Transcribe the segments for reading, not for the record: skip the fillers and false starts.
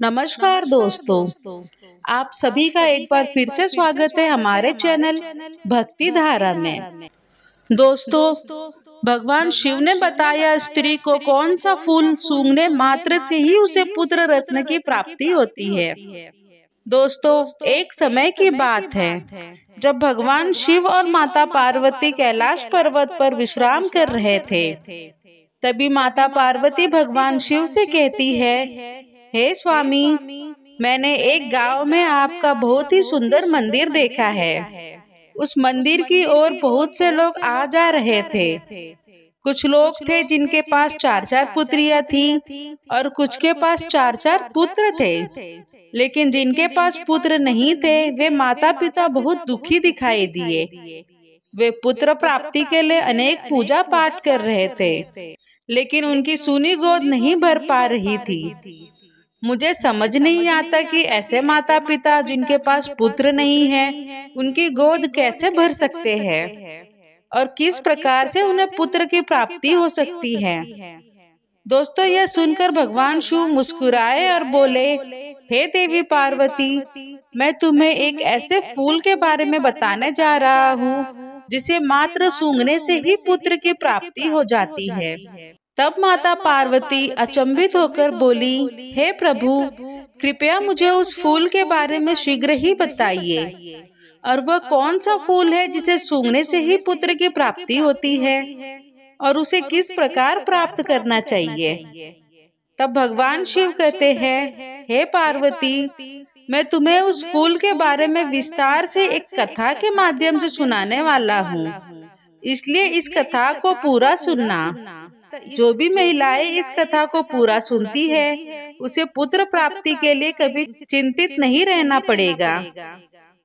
नमस्कार दोस्तों, आप सभी का एक बार फिर से स्वागत है हमारे चैनल भक्ति धारा में। दोस्तों, भगवान शिव ने बताया स्त्री को कौन सा फूल सूंघने मात्र से ही उसे पुत्र रत्न की प्राप्ति होती है। दोस्तों, एक समय की बात है जब भगवान शिव और माता पार्वती कैलाश पर्वत पर विश्राम कर रहे थे। तभी माता पार्वती भगवान शिव से कहती है, हे स्वामी, मैंने एक गांव में आपका बहुत ही सुंदर मंदिर देखा है। उस मंदिर की ओर बहुत से लोग आ जा रहे थे। कुछ लोग थे जिनके पास 4-4 पुत्रियां थी और कुछ के पास 4-4 पुत्र थे। लेकिन जिनके पास पुत्र नहीं थे वे माता पिता बहुत दुखी दिखाई दिए। वे पुत्र प्राप्ति के लिए अनेक पूजा पाठ कर रहे थे, लेकिन उनकी सूनी गोद नहीं भर पा रही थी। मुझे समझ नहीं आता कि ऐसे माता पिता जिनके पास पुत्र नहीं है उनकी गोद कैसे भर सकते हैं और किस प्रकार से उन्हें पुत्र की प्राप्ति हो सकती है। दोस्तों, यह सुनकर भगवान शिव मुस्कुराए और बोले, हे देवी पार्वती, मैं तुम्हें एक ऐसे फूल के बारे में बताने जा रहा हूँ जिसे मात्र सूंघने से ही पुत्र की प्राप्ति हो जाती है। तब माता पार्वती अचंभित होकर बोली, हे प्रभु, कृपया मुझे उस फूल के बारे में शीघ्र ही बताइए, और वह कौन सा फूल है जिसे सूंघने से ही पुत्र की प्राप्ति होती है और उसे किस प्रकार प्राप्त करना चाहिए। तब भगवान शिव कहते हैं, हे पार्वती, मैं तुम्हें उस फूल के बारे में विस्तार से एक कथा के माध्यम से सुनाने वाला हूँ, इसलिए इस कथा को पूरा सुनना। जो भी महिलाएं इस कथा को पूरा सुनती है उसे पुत्र प्राप्ति के लिए कभी चिंतित नहीं रहना पड़ेगा।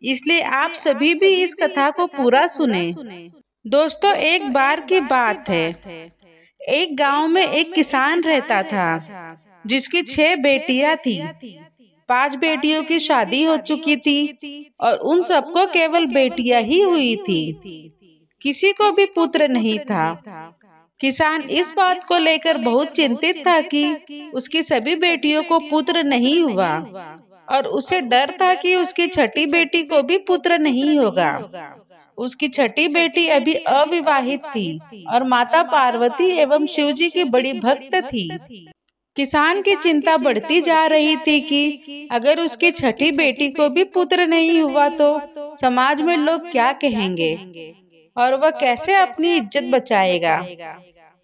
इसलिए आप सभी भी इस कथा को पूरा सुने। दोस्तों, एक बार की बात है, एक गांव में एक किसान रहता था जिसकी 6 बेटियां थी। 5 बेटियों की शादी हो चुकी थी और उन सबको केवल बेटियां ही हुई थी। किसी को भी पुत्र नहीं था। किसान इस बात को लेकर बहुत चिंतित था कि उसकी सभी बेटियों को पुत्र नहीं हुआ और उसे डर था कि उसकी छठी बेटी को भी पुत्र नहीं होगा। उसकी छठी बेटी अभी अविवाहित थी और माता पार्वती एवं शिवजी की बड़ी भक्त थी। किसान की चिंता बढ़ती जा रही थी कि अगर उसकी छठी बेटी को भी पुत्र नहीं हुआ तो समाज में लोग क्या कहेंगे और वह कैसे अपनी इज्जत बचाएगा।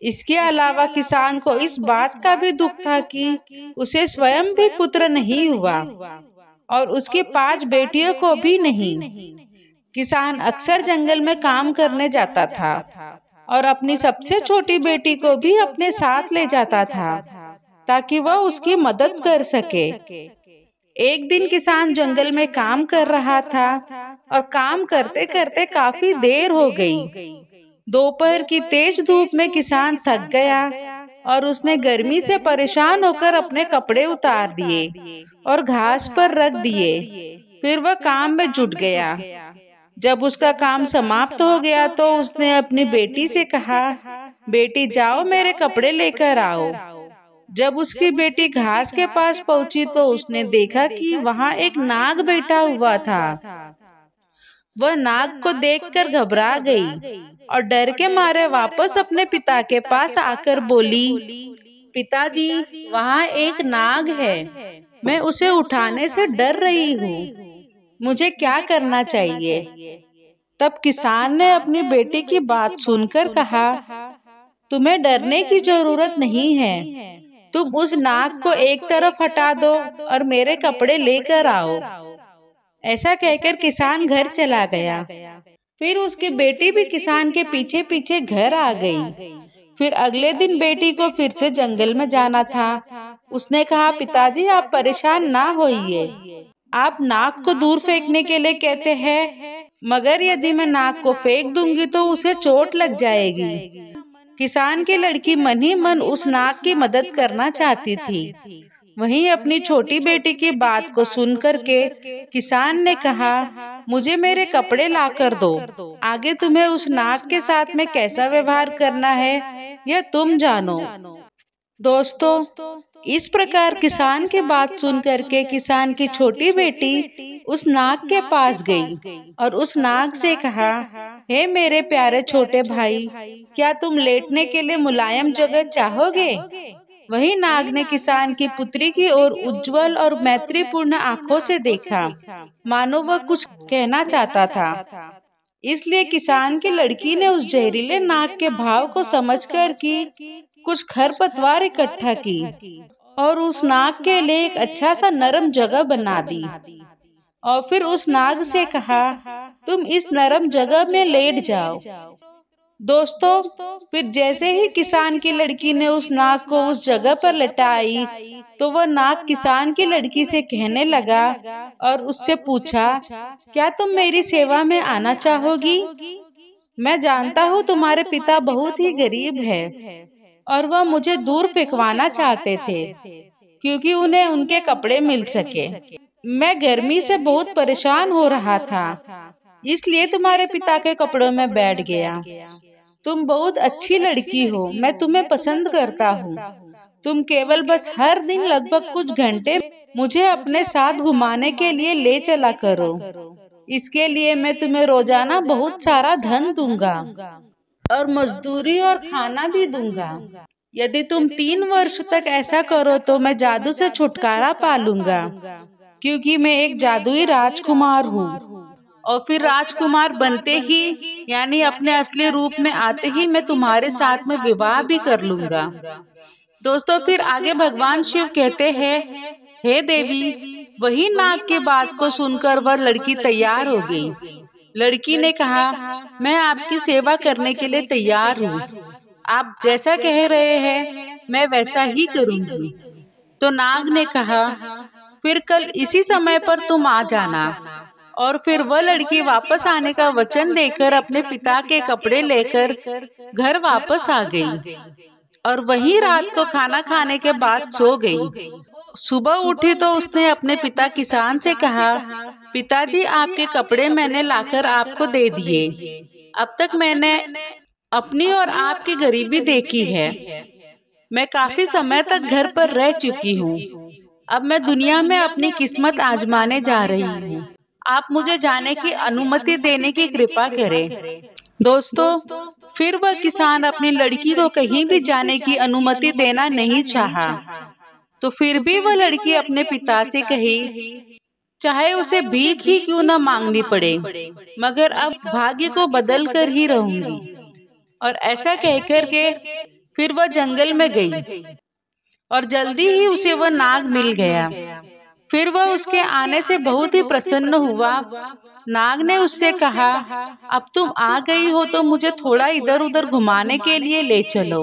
इसके अलावा किसान को इस बात का भी दुख था कि उसे स्वयं भी पुत्र नहीं हुआ और उसकी 5 बेटियों को भी नहीं। किसान अक्सर जंगल में काम करने जाता था और अपनी सबसे छोटी बेटी को भी अपने साथ ले जाता था ताकि वह उसकी मदद कर सके। एक दिन किसान जंगल में काम कर रहा था और काम करते करते काफी देर हो गई। दोपहर की तेज धूप में किसान थक गया और उसने गर्मी से परेशान होकर अपने कपड़े उतार दिए और घास पर रख दिए। फिर वह काम में जुट गया। जब उसका काम समाप्त हो गया तो उसने अपनी बेटी से कहा, बेटी जाओ मेरे कपड़े लेकर आओ। जब उसकी बेटी घास के पास पहुंची तो उसने देखा कि वहां एक नाग बैठा हुआ था। वह नाग को देखकर घबरा गई और डर के मारे वापस अपने पिता के पास आकर बोली, पिताजी, वहाँ एक नाग है, मैं उसे उठाने से डर रही हूँ, मुझे क्या करना चाहिए। तब किसान ने अपनी बेटी की बात सुनकर कहा, तुम्हें डरने की जरूरत नहीं है, तुम उस नाग को एक तरफ हटा दो और मेरे कपड़े लेकर आओ। ऐसा कहकर किसान घर चला गया। फिर उसकी बेटी भी किसान के पीछे पीछे घर आ गई। फिर अगले दिन बेटी को फिर से जंगल में जाना था। उसने कहा, पिताजी, आप परेशान ना होइए, आप नाग को दूर फेंकने के लिए कहते हैं, मगर यदि मैं नाग को फेंक दूंगी तो उसे चोट लग जाएगी। किसान की लड़की मन ही मन उस नाग की मदद करना चाहती थी। वहीं अपनी छोटी बेटी की बात को सुनकर के किसान ने कहा, मुझे मेरे कपड़े ला कर दो, आगे तुम्हें उस नाग के साथ में कैसा व्यवहार करना है यह तुम जानो। दोस्तों, इस प्रकार किसान की बात सुन करके किसान की छोटी बेटी उस नाग के पास गई और उस नाग से कहा, हे मेरे प्यारे छोटे भाई, क्या तुम लेटने के लिए मुलायम जगह चाहोगे? वही नाग ने किसान की पुत्री की ओर उज्जवल और मैत्रीपूर्ण आंखों से देखा, मानो वह कुछ कहना चाहता था। इसलिए किसान की लड़की ने उस जहरीले नाग के भाव को समझकर कि कुछ खरपतवार इकट्ठा की और उस नाग के लिए एक अच्छा सा नरम जगह बना दी और फिर उस नाग से कहा, तुम इस नरम जगह में लेट जाओ। दोस्तों, फिर जैसे ही किसान की लड़की ने उस नाग को उस जगह पर लटाई तो वह नाग किसान की लड़की से कहने लगा और उससे पूछा, क्या तुम मेरी सेवा में आना चाहोगी? मैं जानता हूँ तुम्हारे पिता बहुत ही गरीब है और वह मुझे दूर फेंकवाना चाहते थे क्योंकि उन्हें उनके कपड़े मिल सके। मैं गर्मी से बहुत परेशान हो रहा था, इसलिए तुम्हारे पिता के कपड़ों में बैठ गया। तुम बहुत अच्छी लड़की हो, मैं तुम्हें पसंद करता हूँ। तुम केवल बस हर दिन लगभग कुछ घंटे मुझे अपने साथ घुमाने के लिए ले चला करो। इसके लिए मैं तुम्हें रोजाना बहुत सारा धन दूंगा और मजदूरी और खाना भी दूंगा। यदि तुम 3 वर्ष तक ऐसा करो तो मैं जादू से छुटकारा पा लूंगा, क्योंकि मैं एक जादुई राजकुमार हूँ। और फिर राजकुमार बनते ही यानी अपने असली रूप में आते ही मैं तुम्हारे साथ में विवाह भी कर लूंगा। दोस्तों, फिर आगे भगवान शिव कहते हैं, हे देवी। वही नाग की बात को सुनकर वह लड़की तैयार हो गई। लड़की ने कहा, मैं आपकी सेवा करने के लिए तैयार हूँ। आप जैसा कह रहे हैं मैं वैसा ही करूंगी। तो नाग ने कहा, फिर कल इसी समय पर तुम आ जाना। और फिर वह लड़की वापस आने का वचन देकर अपने पिता के कपड़े लेकर घर वापस आ गई और वही रात को खाना खाने के बाद सो गई। सुबह उठी तो उसने अपने पिता किसान से कहा, पिताजी, आपके कपड़े मैंने लाकर आपको दे दिए। अब तक मैंने अपनी और आपकी गरीबी देखी है। मैं काफी समय तक घर पर रह चुकी हूँ। अब मैं दुनिया में अपनी किस्मत आजमाने जा रही हूँ। आप मुझे जाने की अनुमति देने की कृपा करें। दोस्तों, फिर वह किसान अपनी लड़की को कहीं भी जाने की अनुमति देना नहीं चाहा। तो फिर भी वह लड़की अपने पिता से कही, चाहे उसे भीख ही क्यों न मांगनी पड़े, मगर अब भाग्य को बदल कर ही रहूंगी। और ऐसा कहकर के फिर वह जंगल में गई और जल्दी ही उसे वह नाग मिल गया। फिर वह उसके आने से बहुत ही प्रसन्न हुआ। नाग ने उससे कहा, अब तुम आ गई हो तो मुझे थोड़ा इधर उधर घुमाने के लिए ले चलो।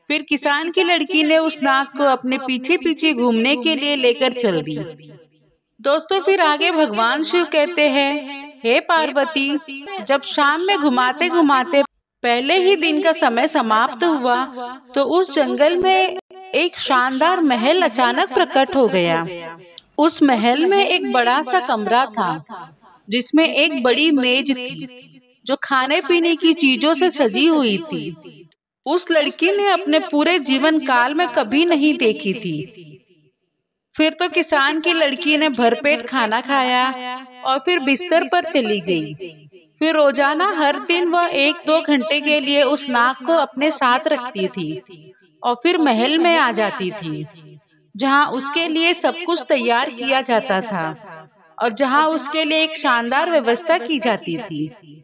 फिर किसान की लड़की ने उस नाग को अपने पीछे पीछे घूमने के लिए लेकर चल दी। दोस्तों, फिर आगे भगवान शिव कहते हैं, हे पार्वती, जब शाम में घुमाते घुमाते पहले ही दिन का समय समाप्त हुआ तो उस जंगल में एक शानदार महल अचानक प्रकट हो गया। उस महल में एक बड़ा सा कमरा था जिसमें एक बड़ी मेज थी जो खाने पीने की चीजों से सजी हुई थी। उस लड़की ने अपने पूरे जीवन काल में कभी नहीं देखी थी। फिर तो किसान की लड़की ने भरपेट खाना खाया और फिर बिस्तर पर चली गई। फिर रोजाना हर दिन वह 1-2 घंटे के लिए उस नाग को अपने साथ रखती थी और फिर महल में आ जाती थी, जहां उसके लिए सब कुछ तैयार किया जाता था और जहां उसके लिए एक शानदार व्यवस्था की जाती थी।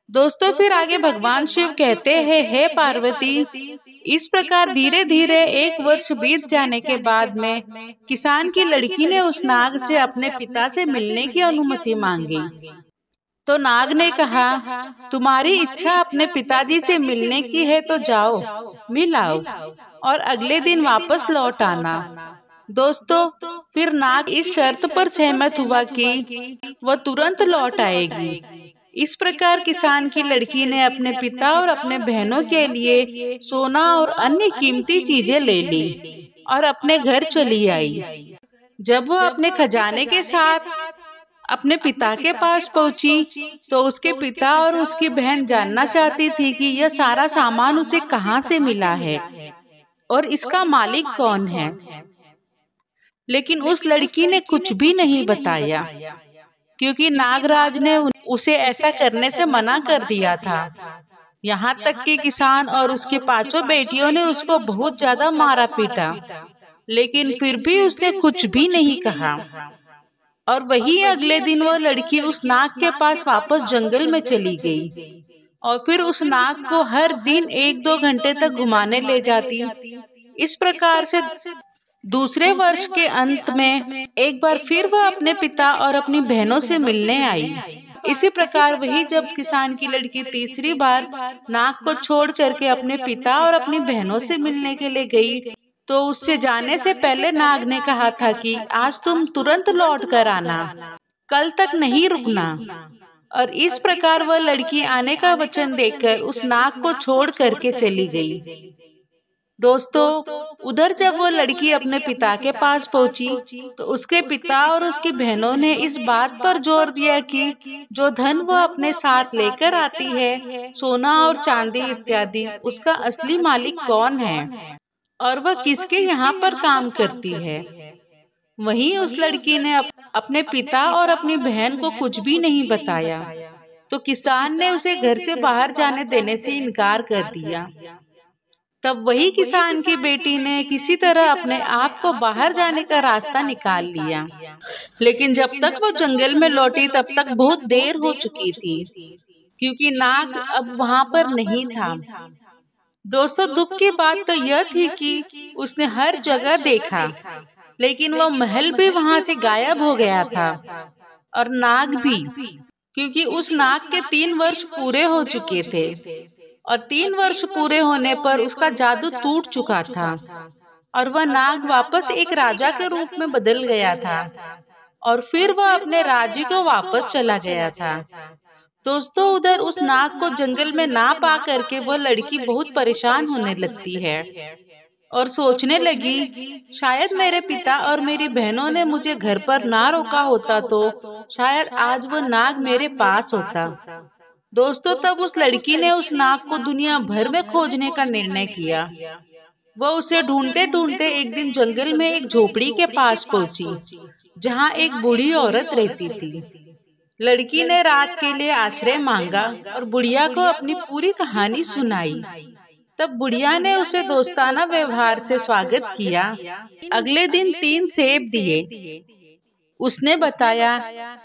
दोस्तों, फिर आगे भगवान शिव कहते हैं, हे पार्वती, इस प्रकार धीरे धीरे 1 वर्ष बीत जाने के बाद में किसान की लड़की ने उस नाग से अपने पिता से मिलने की अनुमति मांगी। तो नाग ने कहा, तुम्हारी इच्छा अपने पिताजी से मिलने की है तो जाओ, मिल आओ और अगले दिन वापस लौट आना। दोस्तों, फिर नाग इस शर्त पर सहमत हुआ कि वह तुरंत लौट आएगी। इस प्रकार किसान की लड़की ने अपने पिता और अपने बहनों के लिए सोना और अन्य कीमती चीजें ले ली और अपने घर चली आई। जब वो अपने खजाने के साथ अपने पिता के पास पहुंची तो उसके पिता और उसकी बहन जानना चाहती थी कि यह सारा सामान उसे कहां से मिला है। और इसका मालिक कौन है। लेकिन उस लड़की ने कुछ भी नहीं बताया, क्योंकि नागराज ने उसे ऐसा करने से मना कर दिया था। यहाँ तक कि किसान और उसकी पांचों बेटियों ने उसको बहुत ज्यादा मारा पीटा, लेकिन फिर भी उसने कुछ भी नहीं कहा। और वही अगले दिन वो लड़की उस नाग के पास वापस जंगल में चली गई और फिर उस नाग को हर दिन 1-2 घंटे तक घुमाने ले जाती। इस प्रकार से दूसरे वर्ष के अंत में एक बार फिर वह अपने पिता और अपनी बहनों से मिलने आई। इसी प्रकार वही जब किसान की लड़की तीसरी बार नाग को छोड़ करके अपने पिता और अपनी बहनों से मिलने के लिए गई, तो उससे जाने से पहले नाग ने कहा था कि आज तुम तुरंत लौट कर आना, कल तक नहीं रुकना। और इस प्रकार वह लड़की आने का वचन देकर उस नाग को छोड़ करके चली गई। दोस्तों, उधर जब वो लड़की अपने पिता के पास पहुंची तो उसके पिता और उसकी बहनों ने इस बात पर जोर दिया कि जो धन वो अपने साथ लेकर आती है, सोना और चांदी इत्यादि, उसका असली मालिक कौन है और वह किसके यहाँ पर काम करती है। वहीं उस लड़की ने अपने पिता और अपनी बहन को कुछ भी नहीं बताया, तो किसान ने उसे घर से बाहर जाने देने से इनकार कर दिया। तब वही किसान की बेटी ने किसी तरह अपने आप को बाहर जाने का रास्ता निकाल लिया, लेकिन जब तक वो जंगल में लौटी तब तक बहुत देर हो चुकी थी, क्योंकि नाग अब वहां पर नहीं था। दोस्तों, दुख की बात तो यह थी कि उसने हर जगह देखा, लेकिन वो महल भी वहां से गायब हो गया था और नाग भी, क्योंकि उस नाग के 3 वर्ष पूरे हो चुके थे और 3 वर्ष पूरे होने पर उसका जादू टूट चुका था और वह नाग वापस एक राजा के रूप में बदल गया था और फिर वह अपने राज्य को वापस चला गया था। दोस्तों, उधर उस नाग को जंगल में ना पा करके वह लड़की बहुत परेशान होने लगती है और सोचने लगी, शायद मेरे पिता और मेरी बहनों ने मुझे घर पर ना रोका होता तो शायद आज वह नाग मेरे पास होता। दोस्तों, तब उस लड़की ने उस नाग को दुनिया भर में खोजने का निर्णय किया। वह उसे ढूंढते ढूंढते एक दिन जंगल में एक झोपड़ी के पास पहुंची, जहां एक बूढ़ी औरत रहती थी। लड़की ने रात के लिए आश्रय मांगा और बुढ़िया को अपनी पूरी कहानी सुनाई। तब बुढ़िया ने उसे दोस्ताना व्यवहार से स्वागत किया। अगले दिन 3 सेब दिए। उसने बताया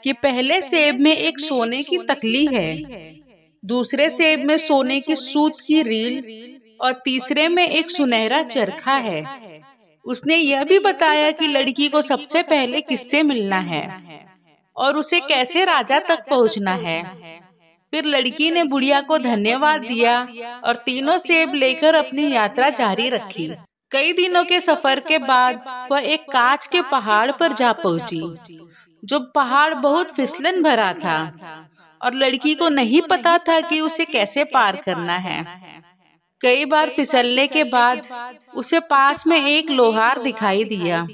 कि पहले सेब में एक सोने की तकली है, दूसरे सेब में सोने की सूत की रील और तीसरे में एक सुनहरा चरखा है। उसने यह भी बताया कि लड़की को सबसे पहले किससे मिलना है और उसे कैसे राजा तक पहुंचना है। फिर लड़की ने बुढ़िया को धन्यवाद दिया और तीनों सेब लेकर अपनी यात्रा जारी रखी। कई दिनों के सफर के बाद वह एक कांच के पहाड़ पर जा पहुंची, जो पहाड़ बहुत फिसलन भरा था और लड़की को नहीं पता था कि उसे कैसे पार करना है। कई बार फिसलने के बाद उसे पास में एक लोहार दिखाई दिया।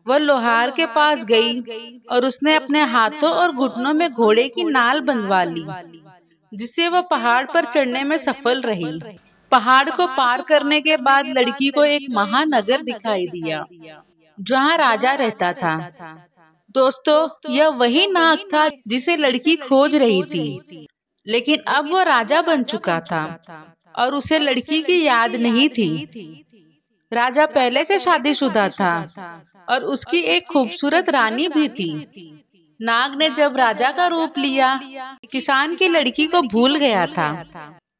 वह लोहार के पास गई और उसने अपने हाथों और घुटनों में घोड़े की नाल बंधवा ली, जिससे वह पहाड़ पर चढ़ने में सफल रही। पहाड़ को पार करने के बाद लड़की को एक महानगर दिखाई दिया, जहाँ राजा रहता था। दोस्तों, यह वही नाग था जिसे लड़की खोज रही थी, लेकिन अब वह राजा बन चुका था और उसे लड़की की याद नहीं थी। राजा पहले से शादीशुदा था और उसकी एक खूबसूरत रानी भी थी। नाग ने जब राजा का रूप लिया, किसान की लड़की को भूल गया था।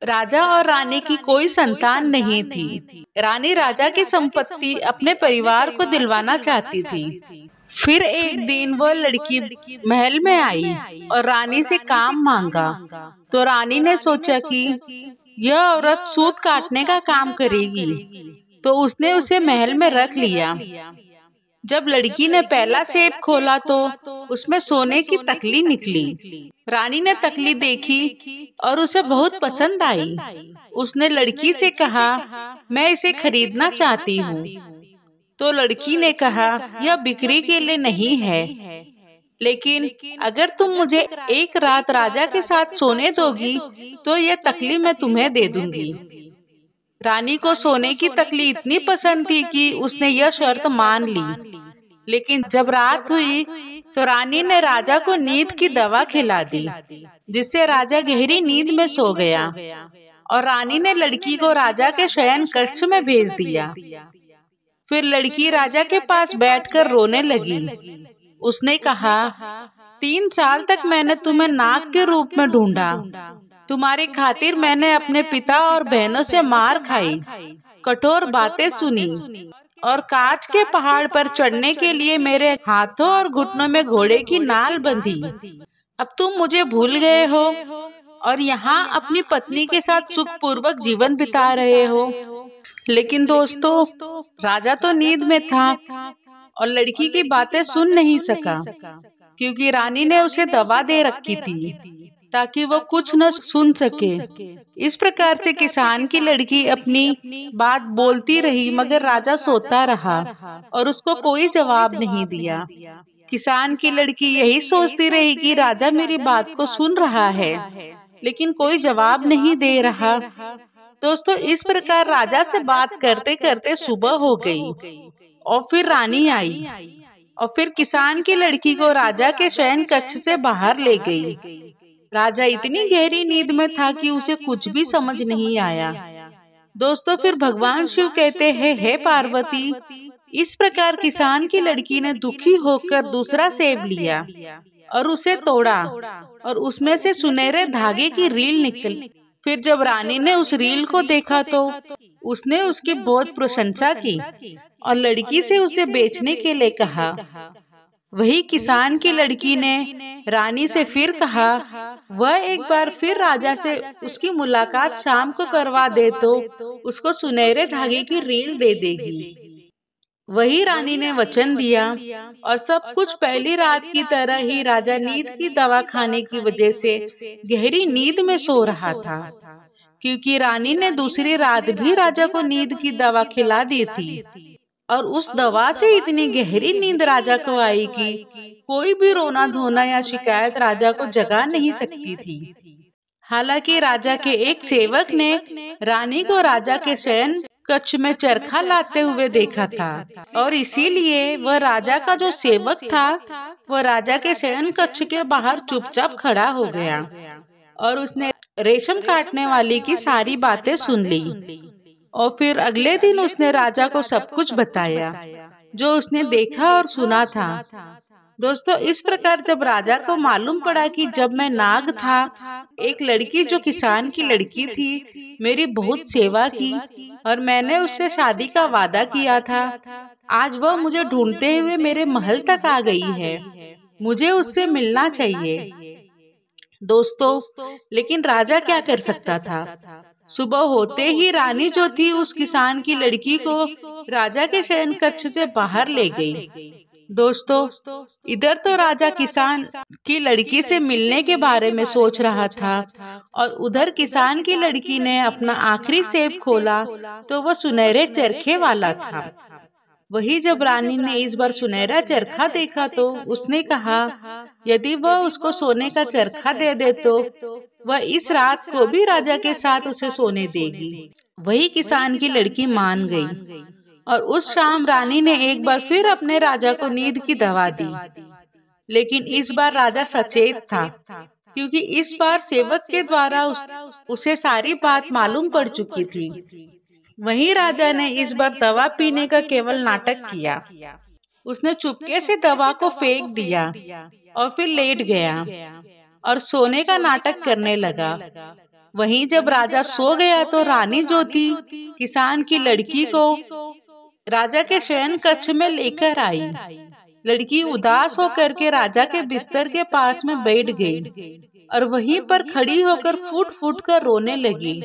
राजा और रानी की कोई संतान नहीं थी। रानी राजा की संपत्ति अपने परिवार को दिलवाना चाहती थी। फिर एक दिन वह लड़की महल में आई और रानी से काम मांगा, तो रानी ने सोचा कि यह औरत सूत काटने का काम करेगी, तो उसने उसे महल में रख लिया। जब लड़की ने पहला सेब खोला तो उसमें सोने की तकली निकली। रानी ने तकली देखी और उसे बहुत पसंद आई। उसने लड़की से कहा, मैं इसे खरीदना चाहती हूँ। तो लड़की ने कहा, यह बिक्री के लिए नहीं है, लेकिन अगर तुम मुझे एक रात राजा के साथ सोने दोगी तो यह तकली मैं तुम्हें दे दूंगी। रानी को सोने की तकली इतनी पसंद थी कि उसने यह शर्त मान ली। लेकिन जब रात हुई तो रानी ने राजा को नींद की दवा खिला दी, जिससे राजा गहरी नींद में सो गया। और रानी ने लड़की को राजा के शयन कक्ष में भेज दिया। फिर लड़की राजा के पास बैठकर रोने लगी। उसने कहा, 3 साल तक मैंने तुम्हें नाग के रूप में ढूंढा। तुम्हारी खातिर मैंने अपने पिता और बहनों से मार खाई, कठोर बातें सुनी और कांच के पहाड़ पर चढ़ने के लिए मेरे हाथों और घुटनों में घोड़े की नाल बंधी। अब तुम मुझे भूल गए हो और यहाँ अपनी पत्नी के साथ सुखपूर्वक जीवन बिता रहे हो। लेकिन दोस्तों, राजा तो नींद में था और लड़की की बातें सुन नहीं सका, क्योंकि रानी ने उसे दवा दे रखी थी ताकि वो कुछ न सुन सके। इस प्रकार से किसान की लड़की अपनी बात बोलती रही, मगर राजा सोता रहा और उसको कोई जवाब नहीं दिया। किसान की लड़की यही सोचती रही कि राजा मेरी बात को सुन रहा है, लेकिन कोई जवाब नहीं दे रहा। दोस्तों, इस प्रकार राजा से बात करते करते सुबह हो गई और फिर रानी आई और फिर किसान की लड़की को राजा के शयन कक्ष से बाहर ले गई। राजा इतनी गहरी नींद में था कि उसे कुछ भी समझ नहीं आया। दोस्तों, फिर भगवान शिव कहते हैं, हे पार्वती, इस प्रकार किसान की लड़की ने दुखी होकर दूसरा सेब लिया और उसे तोड़ा और उसमें से सुनहरे धागे की रील निकली। फिर जब रानी ने उस रील को देखा तो उसने उसकी बहुत प्रशंसा की और लड़की से उसे बेचने के लिए कहा। वही किसान की लड़की ने रानी से फिर कहा, वह एक बार फिर राजा से उसकी मुलाकात शाम को करवा दे तो उसको सुनहरे धागे की रील दे देगी। वही रानी ने वचन दिया और सब कुछ पहली रात की तरह ही राजा नींद की दवा खाने की वजह से गहरी नींद में सो रहा था, क्योंकि रानी ने दूसरी रात भी राजा को नींद की दवा खिला दी थी। और उस दवा से इतनी गहरी नींद राजा को आई कि कोई भी रोना धोना या शिकायत राजा को जगा नहीं सकती थी। हालांकि राजा के एक सेवक ने रानी को राजा के शयन कक्ष में चरखा लाते हुए देखा था और इसीलिए वह राजा का जो सेवक था वह राजा के शयन कक्ष के बाहर चुपचाप खड़ा हो गया और उसने रेशम काटने वाली की सारी बातें सुन ली। और फिर अगले दिन उसने राजा को सब कुछ बताया जो उसने देखा और सुना था। दोस्तों, इस प्रकार जब राजा को मालूम पड़ा कि जब मैं नाग था, एक लड़की जो किसान की लड़की थी मेरी बहुत सेवा की और मैंने उससे शादी का वादा किया था, आज वह मुझे ढूंढते हुए मेरे महल तक आ गई है। मुझे उससे मिलना चाहिए। दोस्तों, लेकिन राजा क्या कर सकता था? सुबह होते ही रानी जो थी उस किसान की लड़की को राजा के शयन कक्ष से बाहर ले गई। दोस्तों, इधर तो राजा किसान की लड़की से मिलने के बारे में सोच रहा था और उधर किसान की लड़की ने अपना आखिरी सेब खोला तो वह सुनहरे चरखे वाला था। वही जब रानी ने इस बार सुनहरा चरखा देखा तो उसने कहा, यदि वह उसको सोने का चरखा दे दे तो वह इस रात को भी राजा के साथ उसे सोने देगी। वही किसान की लड़की मान गई और उस शाम रानी ने एक बार फिर अपने राजा को नींद की दवा दी। लेकिन इस बार राजा सचेत था, क्योंकि इस बार सेवक के द्वारा उसे सारी बात मालूम पड़ चुकी थी। वहीं राजा ने इस बार दवा पीने का केवल नाटक किया। उसने चुपके से दवा को फेंक दिया और फिर लेट गया और सोने का नाटक करने लगा। वहीं जब राजा सो गया तो रानी जो थी किसान की लड़की को राजा के शयन कक्ष में लेकर आई। लड़की उदास होकर के राजा के बिस्तर के पास में बैठ गई और वहीं पर खड़ी होकर फूट फूट कर रोने लगी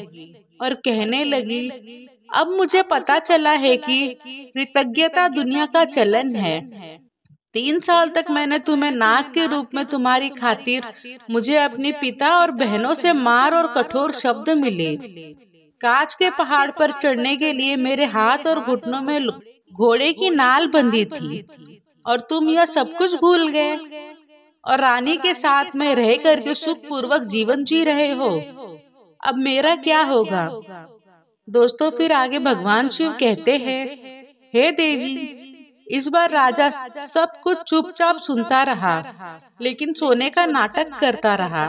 और कहने लगी, अब मुझे पता चला है कि कृतज्ञता दुनिया का चलन है। 3 साल तक मैंने तुम्हें नाग के रूप में तुम्हारी खातिर मुझे अपने पिता और बहनों से मार और कठोर शब्द मिले। कांच के पहाड़ पर चढ़ने के लिए मेरे हाथ और घुटनों में घोड़े की नाल बंधी थी और तुम यह सब कुछ भूल गए और रानी के साथ में रह करके सुख पूर्वक जीवन जी रहे हो। अब मेरा क्या होगा? दोस्तों फिर आगे भगवान शिव कहते हैं, हे देवी, इस बार राजा सब कुछ चुपचाप सुनता रहा, लेकिन सोने का नाटक करता रहा।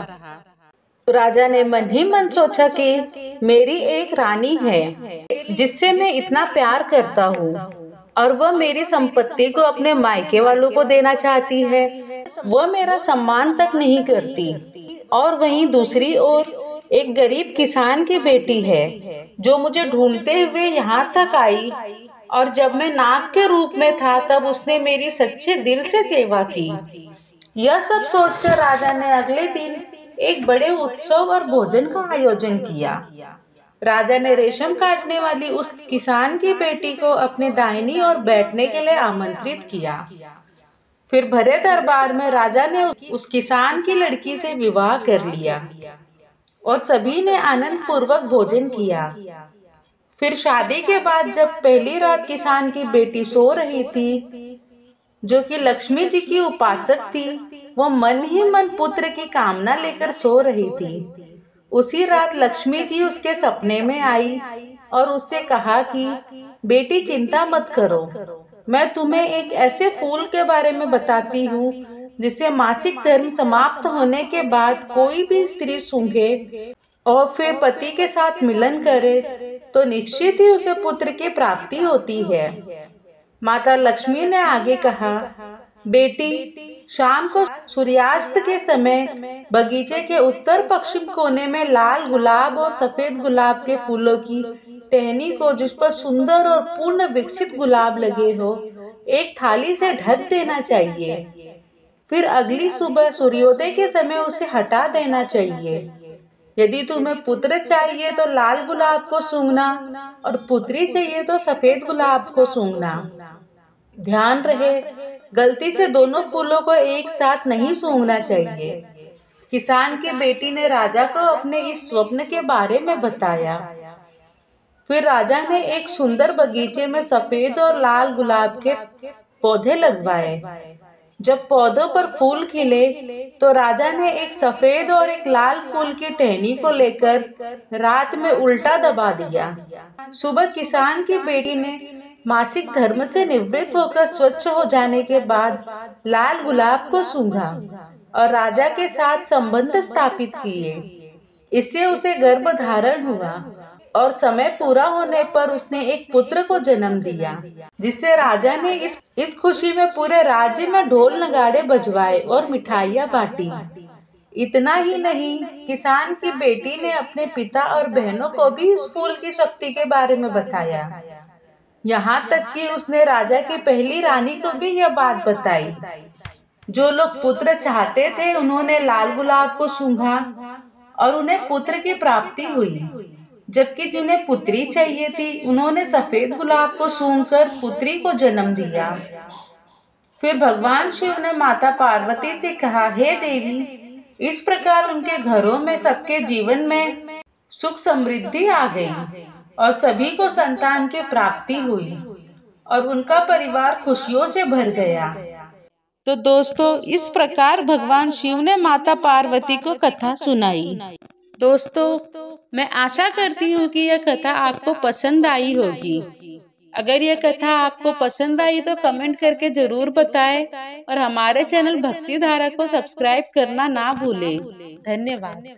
राजा ने मन ही मन सोचा कि मेरी एक रानी है जिससे मैं इतना प्यार करता हूँ और वह मेरी संपत्ति को अपने मायके वालों को देना चाहती है। वह मेरा सम्मान तक नहीं करती। और वहीं दूसरी ओर एक गरीब किसान की बेटी है जो मुझे ढूंढते हुए यहाँ तक आई, और जब मैं नाग के रूप में था तब उसने मेरी सच्चे दिल से सेवा की। यह सब सोचकर राजा ने अगले दिन एक बड़े उत्सव और भोजन का आयोजन किया। राजा ने रेशम काटने वाली उस किसान की बेटी को अपने दाहिनी ओर बैठने के लिए आमंत्रित किया। फिर भरे दरबार में राजा ने उस किसान की लड़की से विवाह कर लिया और सभी ने आनंद पूर्वक भोजन किया। फिर शादी के बाद जब पहली रात किसान की बेटी सो रही थी, जो कि लक्ष्मी जी की उपासक थी, वह मन ही मन पुत्र की कामना लेकर सो रही थी। उसी रात लक्ष्मी जी उसके सपने में आई और उससे कहा कि बेटी चिंता मत करो, मैं तुम्हें एक ऐसे फूल के बारे में बताती हूँ जिसे मासिक धर्म समाप्त होने के बाद कोई भी स्त्री सूंघे और फिर पति के साथ मिलन करे तो निश्चित ही उसे पुत्र की प्राप्ति होती है। माता लक्ष्मी ने आगे कहा, बेटी, शाम को सूर्यास्त के समय बगीचे के उत्तर पश्चिम कोने में लाल गुलाब और सफेद गुलाब के फूलों की टहनी को, जिस पर सुंदर और पूर्ण विकसित गुलाब लगे हो, एक थाली से ढक देना चाहिए। फिर अगली सुबह सूर्योदय के समय उसे हटा देना चाहिए। यदि तुम्हें पुत्र चाहिए तो लाल गुलाब को सूंघना और पुत्री चाहिए तो सफेद गुलाब को सूंघना। ध्यान रहे, गलती से दोनों फूलों को एक साथ नहीं सूंघना चाहिए। किसान की बेटी ने राजा को अपने इस स्वप्न के बारे में बताया। फिर राजा ने एक सुंदर बगीचे में सफेद और लाल गुलाब के पौधे लगवाए। जब पौधों पर फूल खिले तो राजा ने एक सफेद और एक लाल फूल की टहनी को लेकर रात में उल्टा दबा दिया। सुबह किसान की बेटी ने मासिक धर्म से निवृत्त होकर स्वच्छ हो जाने के बाद लाल गुलाब को सूंघा और राजा के साथ संबंध स्थापित किए। इससे उसे गर्भ धारण हुआ और समय पूरा होने पर उसने एक पुत्र को जन्म दिया, जिससे राजा ने इस खुशी में पूरे राज्य में ढोल नगाड़े बजवाए और मिठाइयाँ बांटी। इतना ही नहीं, किसान की बेटी ने अपने पिता और बहनों को भी इस फूल की शक्ति के बारे में बताया। यहाँ तक कि उसने राजा की पहली रानी को भी यह बात बताई। जो लोग पुत्र चाहते थे उन्होंने लाल गुलाब को सूंघा और उन्हें पुत्र की प्राप्ति हुई, जबकि जिन्हें पुत्री चाहिए थी उन्होंने सफेद गुलाब को सूंघकर पुत्री को जन्म दिया। फिर भगवान शिव ने माता पार्वती से कहा, हे देवी, इस प्रकार उनके घरों में सबके जीवन में सुख समृद्धि आ गई और सभी को संतान की प्राप्ति हुई और उनका परिवार खुशियों से भर गया। तो दोस्तों इस प्रकार भगवान शिव ने माता पार्वती को कथा सुनाई। दोस्तों मैं आशा करती हूँ कि यह कथा आपको पसंद आई होगी। अगर यह कथा आपको पसंद आई तो कमेंट करके जरूर बताएं और हमारे चैनल भक्ति धारा को सब्सक्राइब करना ना भूलें। धन्यवाद।